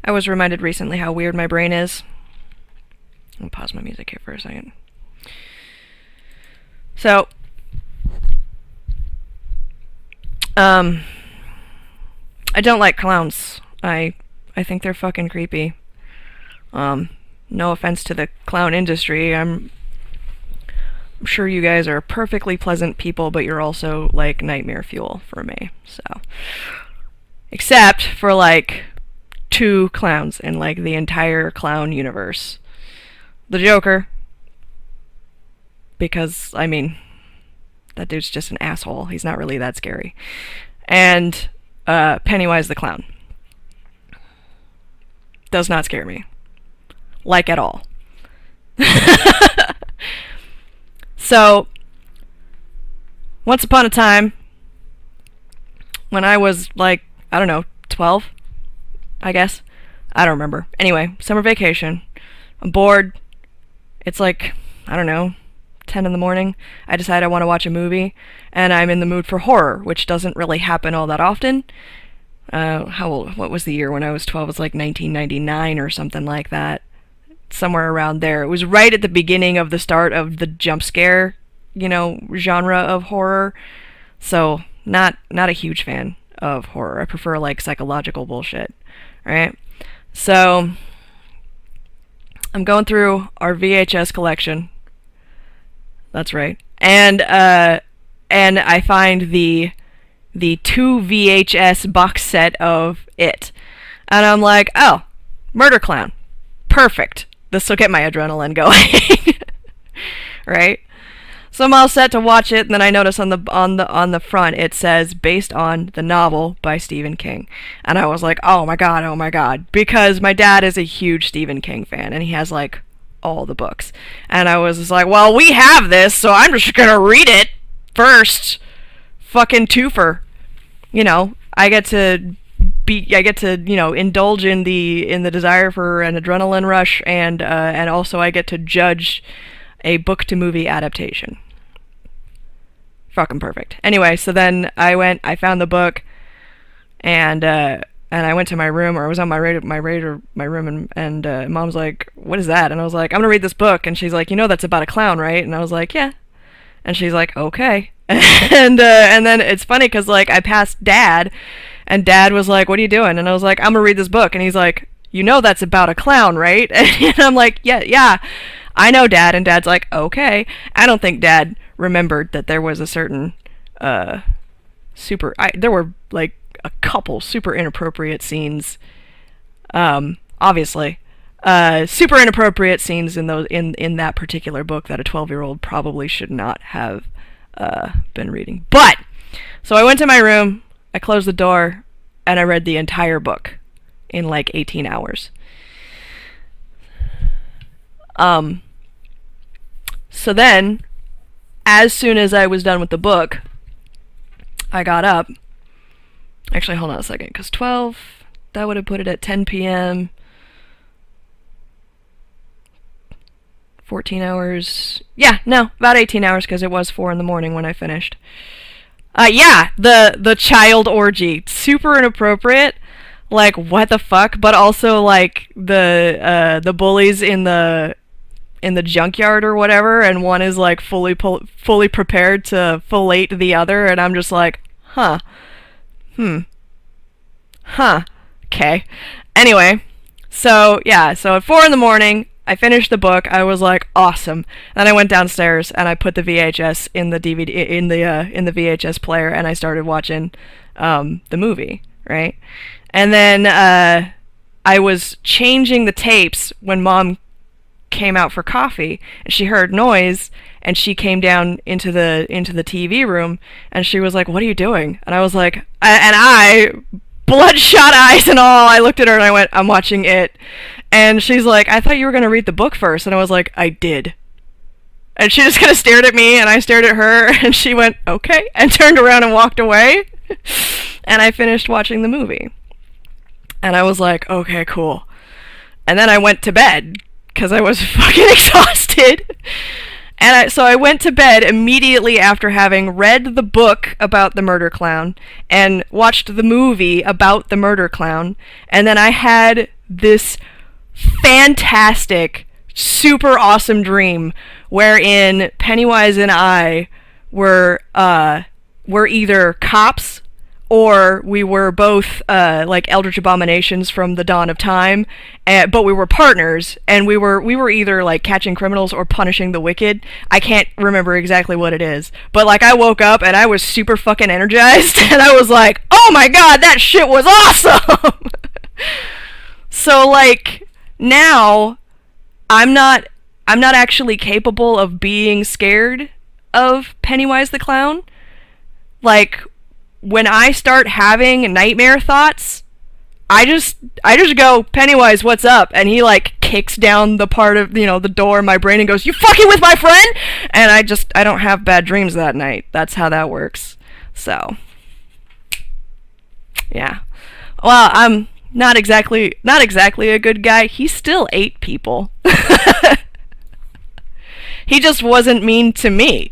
I was reminded recently how weird my brain is. I'm gonna pause my music here for a second. So, I don't like clowns. I think they're fucking creepy. No offense to the clown industry. I'm sure you guys are perfectly pleasant people, but you're also like nightmare fuel for me. So, except for like 2 clowns in like the entire clown universe. The Joker, because I mean, that dude's just an asshole. He's not really that scary. And Pennywise the Clown. Does not scare me. Like at all. So, once upon a time, when I was like, I don't know, 12, I guess. I don't remember. Anyway, summer vacation. I'm bored. It's like, I don't know, 10 in the morning. I decide I want to watch a movie, and I'm in the mood for horror, which doesn't really happen all that often. What was the year when I was 12? It was like 1999 or something like that. Somewhere around there. It was right at the beginning of the start of the jump scare, genre of horror. So, not a huge fan of horror. I prefer like psychological bullshit, right? So, I'm going through our VHS collection. That's right. And I find the 2 VHS box set of it. And I'm like, oh, Murder Clown. Perfect. This will get my adrenaline going. Right? So I'm all set to watch it, and then I notice on the front it says based on the novel by Stephen King. And I was like, oh my god, because my dad is a huge Stephen King fan, and he has like all the books. And I was just like, well, we have this, so I'm just gonna read it first. Fucking twofer. I get to indulge in the desire for an adrenaline rush, and also I get to judge a book to movie adaptation. Fucking perfect. Anyway, so then I found the book, and I went to my room, or I was on my room, and Mom's like, what is that? And I was like, I'm gonna read this book. And she's like, that's about a clown, right? And I was like, yeah. And she's like, okay. and then it's funny because like I passed Dad, and Dad was like, what are you doing? And I was like, I'm gonna read this book. And he's like, that's about a clown, right? And I'm like, yeah, I know, Dad. And Dad's like, okay. I don't think Dad remembered that there was a certain there were like a couple super inappropriate scenes, obviously super inappropriate scenes in that particular book that a 12-year-old probably should not have been reading. But so I went to my room, I closed the door, and I read the entire book in like 18 hours. So then, as soon as I was done with the book, I got up. Actually, hold on a second, because 12, that would have put it at 10 p.m. 14 hours. Yeah, no, about 18 hours, because it was 4 in the morning when I finished. Yeah, the child orgy. Super inappropriate. Like, what the fuck? But also, like, the bullies in the junkyard or whatever, and one is, like, fully prepared to fillet the other, and I'm just like, huh. Okay. Anyway, so, yeah, so at 4 in the morning, I finished the book. I was like, awesome. Then I went downstairs and I put the VHS in the DVD in the VHS player, and I started watching the movie, right? And then I was changing the tapes when Mom came out for coffee, and she heard noise, and she came down into the TV room, and she was like, "What are you doing?" And I was like, bloodshot eyes and all, I looked at her and I went, "I'm watching it." And she's like, "I thought you were going to read the book first." And I was like, "I did." And she just kind of stared at me, and I stared at her, and she went, "Okay," and turned around and walked away. And I finished watching the movie. And I was like, okay, cool. And then I went to bed, because I was fucking exhausted. And so I went to bed immediately after having read the book about the murder clown and watched the movie about the murder clown. And then I had this fantastic, super awesome dream wherein Pennywise and I were either cops or we were both like eldritch abominations from the dawn of time, but we were partners, and we were either like catching criminals or punishing the wicked. I can't remember exactly what it is, but like I woke up and I was super fucking energized, and I was like, oh my god, that shit was awesome. So like now I'm not actually capable of being scared of Pennywise the Clown. Like, when I start having nightmare thoughts, I just go, Pennywise, what's up? And he like kicks down the part of, the door in my brain and goes, you fucking with my friend? And I don't have bad dreams that night. That's how that works. So, yeah. Well, I'm not exactly a good guy. He still ate people. He just wasn't mean to me.